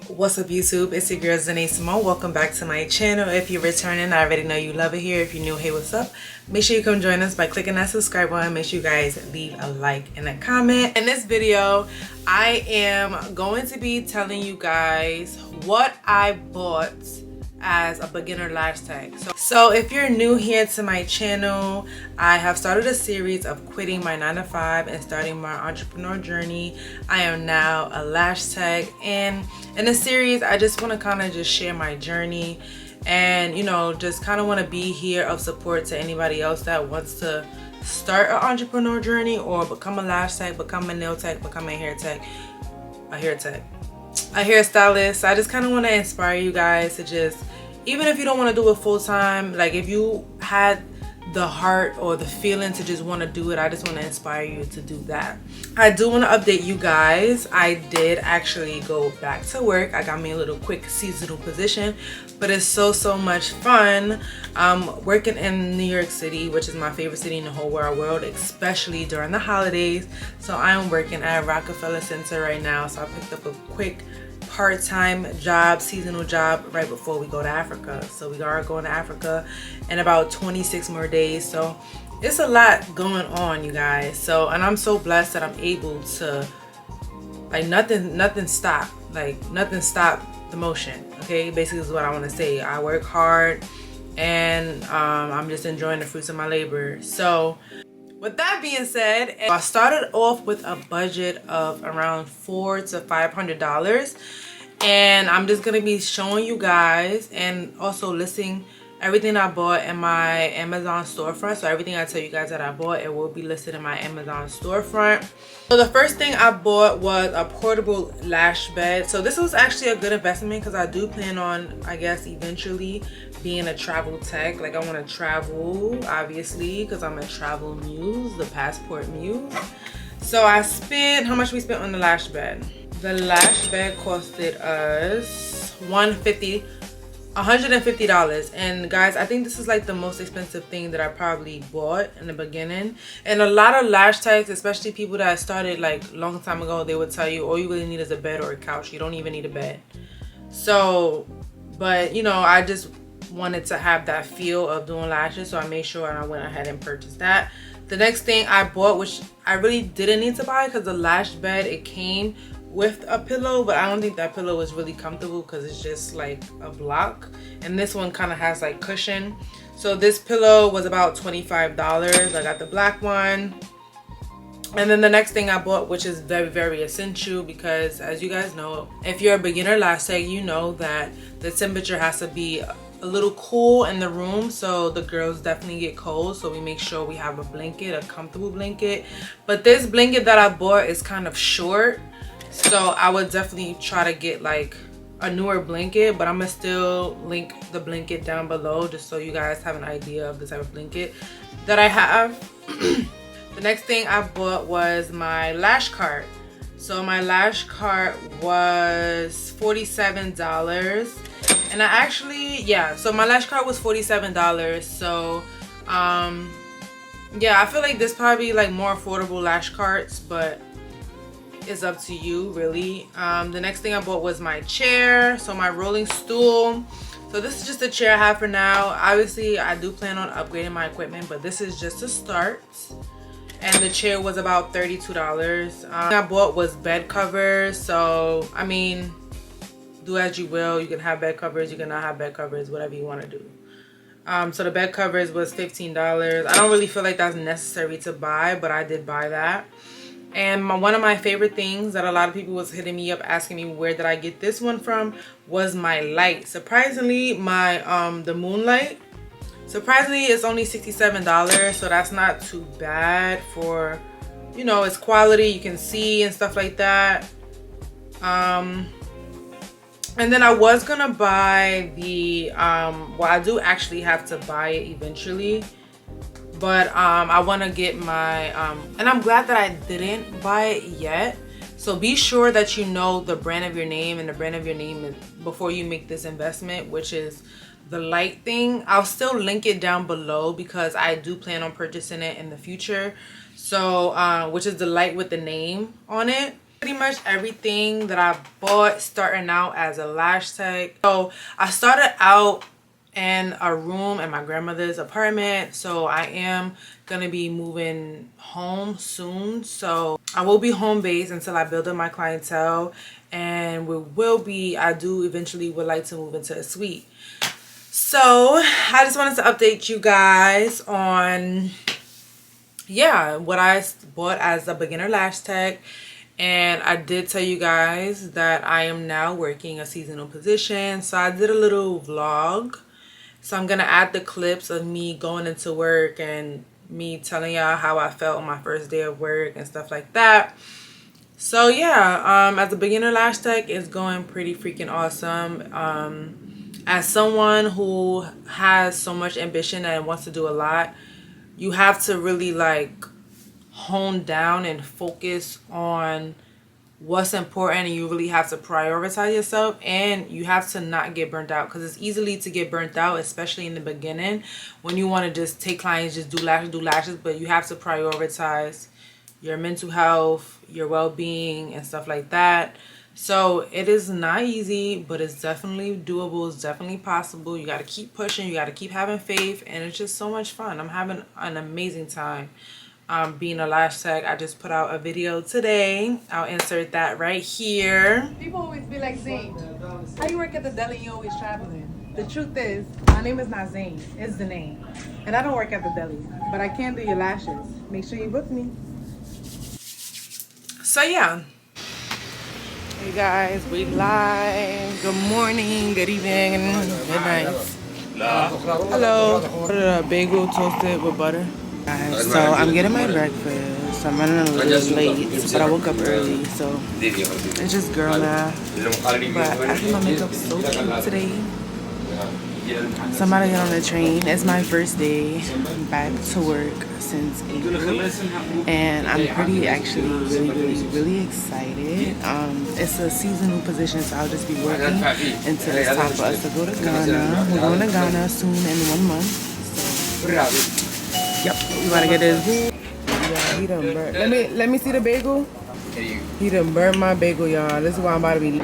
What's up YouTube? It's your girl Zane Simone. Welcome back to my channel. If you're returning, I already know you love it here. If you're new, hey, what's up? Make sure you come join us by clicking that subscribe button. Make sure you guys leave a like and a comment. In this video, I am going to be telling you guys what I bought as a beginner lash tech. So if you're new here to my channel, I have started a series of quitting my 9-to-5 and starting my entrepreneur journey. I am now a lash tech, and in this series I just want to kind of just share my journey and just kind of want to be here of support to anybody else that wants to start an entrepreneur journey or become a lash tech, become a nail tech, become a hair tech, a hairstylist. I just kind of want to inspire you guys to just, even if you don't want to do it full time, like if you had the heart or the feeling to just want to do it, I just want to inspire you to do that. I do want to update you guys. I did actually go back to work. I got me a little quick seasonal position, but it's so much fun working in New York City, which is my favorite city in the whole wide world, especially during the holidays. So I'm working at Rockefeller Center right now. So I picked up a quick part-time job, seasonal job, right before we go to Africa. So we are going to Africa in about 26 more days. So it's a lot going on, you guys. So, and I'm so blessed that I'm able to, like, nothing stop the motion. Okay, basically is what I want to say. I work hard and I'm just enjoying the fruits of my labor. So with that being said, I started off with a budget of around $400 to $500, and I'm just gonna be showing you guys and also listing everything I bought in my Amazon storefront. So everything I tell you guys that I bought, it will be listed in my Amazon storefront. So the first thing I bought was a portable lash bed. So this was actually a good investment because I do plan on, I guess, eventually being a travel tech. Like, I want to travel, obviously, because I'm a travel muse, the passport muse. So I spent, how much we spent on the lash bed? The lash bed costed us $150. And guys, I think this is like the most expensive thing that I probably bought in the beginning. And a lot of lash techs, especially people that started like a long time ago, they would tell you all you really need is a bed or a couch. You don't even need a bed. So, but I just wanted to have that feel of doing lashes, so I made sure and I went ahead and purchased that. The next thing I bought, which I really didn't need to buy because the lash bed, it came with a pillow, but I don't think that pillow is really comfortable because it's just like a block, and this one kind of has like cushion. So this pillow was about $25. I got the black one. And then the next thing I bought, which is very essential, because as you guys know, if you're a beginner lash tech, you know that the temperature has to be a little cool in the room, so the girls definitely get cold. So we make sure we have a blanket, a comfortable blanket. But this blanket that I bought is kind of short, so I would definitely try to get like a newer blanket, but I'm gonna still link the blanket down below just so you guys have an idea of the type of blanket that I have. The next thing I bought was my lash cart. So my lash cart was $47. And I actually, so my lash cart was $47. So yeah, I feel like this probably like more affordable lash carts, but it's up to you really. The next thing I bought was my chair, so my rolling stool. So this is just the chair I have for now. Obviously I do plan on upgrading my equipment, but this is just a start. And the chair was about $32. I bought was bed covers. So I mean, do as you will. You can have bed covers, you can not have bed covers, whatever you want to do. So the bed covers was $15. I don't really feel like that's necessary to buy, but I did buy that. And one of my favorite things that a lot of people was hitting me up asking me where did I get this one from was my light. Surprisingly, my the moonlight, surprisingly, it's only $67, so that's not too bad for, it's quality, you can see and stuff like that. And then I was gonna buy the well, I do actually have to buy it eventually, but I want to get my and I'm glad that I didn't buy it yet. So be sure that you know the brand of your name, and the brand of your name is before you make this investment, which is the light thing. I'll still link it down below because I do plan on purchasing it in the future. So which is the light with the name on it. Pretty much everything that I bought starting out as a lash tech. So I started out in a room in my grandmother's apartment, so I am gonna be moving home soon. So I will be home based until I build up my clientele, and I do eventually would like to move into a suite. So I just wanted to update you guys on what I bought as a beginner lash tech. And I did tell you guys that I am now working a seasonal position, so I did a little vlog. So I'm gonna add the clips of me going into work and me telling y'all how I felt on my first day of work and stuff like that. So yeah, as a beginner lash tech, it's going pretty freaking awesome. As someone who has so much ambition and wants to do a lot, you have to really like hone down and focus on what's important, and you really have to prioritize yourself, and you have to not get burnt out, because it's easily to get burnt out, especially in the beginning when you want to just take clients, just do lashes, but you have to prioritize your mental health, your well-being and stuff like that. So it is not easy, but it's definitely doable. It's definitely possible. You got to keep pushing, you got to keep having faith, and it's just so much fun. I'm having an amazing time being a lash tech. I just put out a video today. I'll insert that right here. People always be like, Zane, how you work at the deli and you always traveling? The truth is, my name is not Zane, it's the name. And I don't work at the deli, but I can do your lashes. Make sure you book me. So yeah. Hey guys, we live. Good morning, good evening, and good night. Hello. A bagel toasted with butter. Guys, so I'm getting my breakfast. I'm running a little late, but I woke up early, so it's just girl math. But I think my makeup's so cute today. So I'm about to get on the train. It's my first day back to work since April, and I'm really excited. It's a seasonal position, so I'll just be working until it's time for us to go to Ghana. We're going to Ghana soon in 1 month. So yep, we about to get this. Yeah, he done burnt. Let me see the bagel. He done burnt my bagel, y'all. This is why I'm about to be.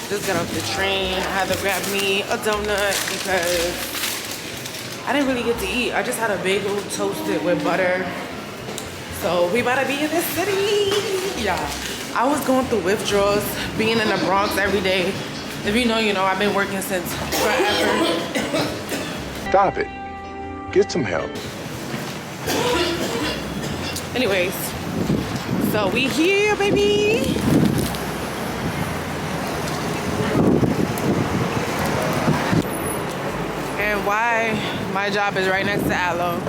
Just got off the train. I had to grab me a donut because I didn't really get to eat. I just had a bagel toasted with butter. So we about to be in this city. Yeah, I was going through withdrawals being in the Bronx every day. If you know, you know. I've been working since forever. Stop it. Get some help. Anyways, so we here, baby. And why my job is right next to Aloe.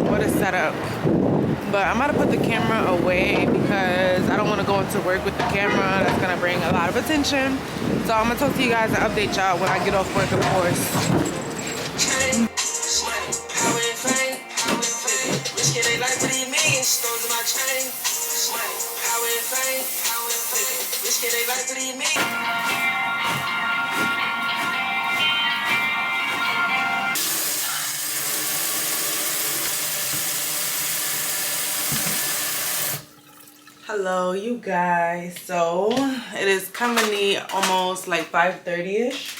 What a setup. But I'm gonna put the camera away because I don't want to go into work with the camera. That's gonna bring a lot of attention. So I'm gonna talk to you guys and update y'all when I get off work, of course. Hello you guys, so it is currently almost like 5:30ish,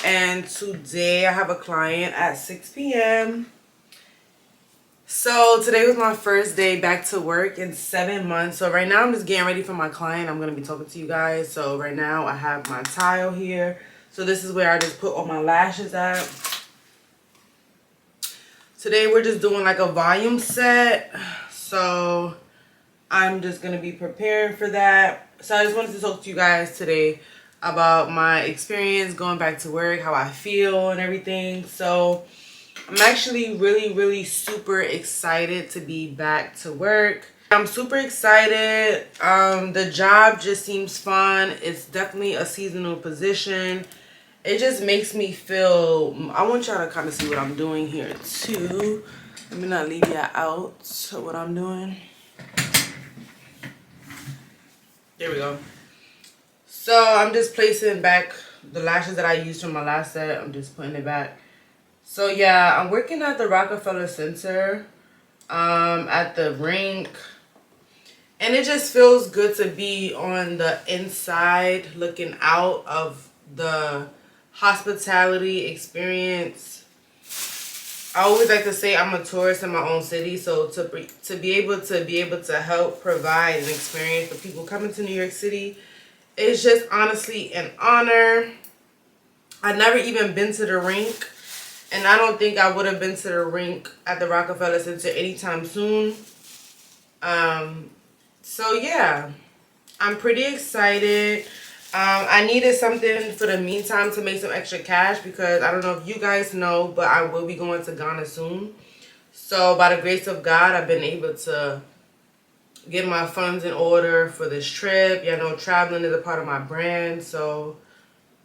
and today I have a client at 6 p.m. So today was my first day back to work in 7 months. So right now I'm just getting ready for my client. I'm going to be talking to you guys. So right now I have my tile here. So this is where I just put all my lashes at. Today we're just doing like a volume set. So I'm just going to be preparing for that. So I just wanted to talk to you guys today about my experience going back to work, how I feel and everything. So I'm actually really super excited to be back to work. I'm super excited. The job just seems fun. It's definitely a seasonal position. It just makes me feel, I want y'all to kind of see what I'm doing here too. Let me not leave y'all out to what I'm doing. There we go. So I'm just placing back the lashes that I used from my last set. I'm just putting it back. So yeah, I'm working at the Rockefeller Center, at the rink. And it just feels good to be on the inside looking out of the hospitality experience. I always like to say I'm a tourist in my own city, so to be able to help provide an experience for people coming to New York City is just honestly an honor. I've never even been to the rink, and I don't think I would have been to the rink at the Rockefeller Center anytime soon. So yeah, I'm pretty excited. I needed something for the meantime to make some extra cash because I don't know if you guys know, but I will be going to Ghana soon. So by the grace of God, I've been able to get my funds in order for this trip. You know, traveling is a part of my brand. So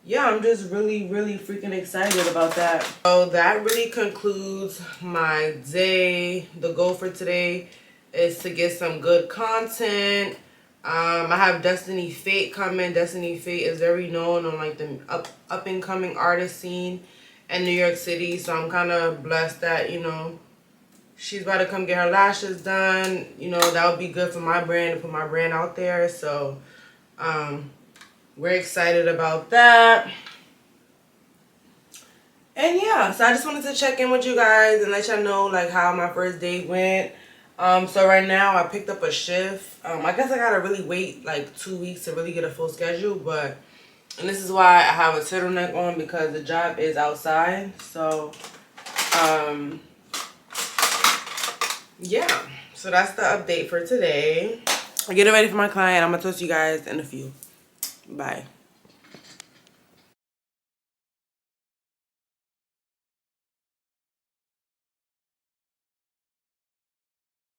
yeah, I'm just really, really freaking excited about that. So that really concludes my day. The goal for today is to get some good content. I have Destiny Fate coming. Destiny Fate is very known on like the up and coming artist scene in New York City. So I'm kind of blessed that, you know, she's about to come get her lashes done. You know, that would be good for my brand, to put my brand out there. So we're excited about that. And yeah, so I just wanted to check in with you guys and let y'all know like how my first day went. So right now I picked up a shift. I guess I gotta really wait like 2 weeks to really get a full schedule, and this is why I have a turtleneck on, because the job is outside. So yeah, so that's the update for today. I'm getting ready for my client. I'm gonna talk to you guys in a few. Bye.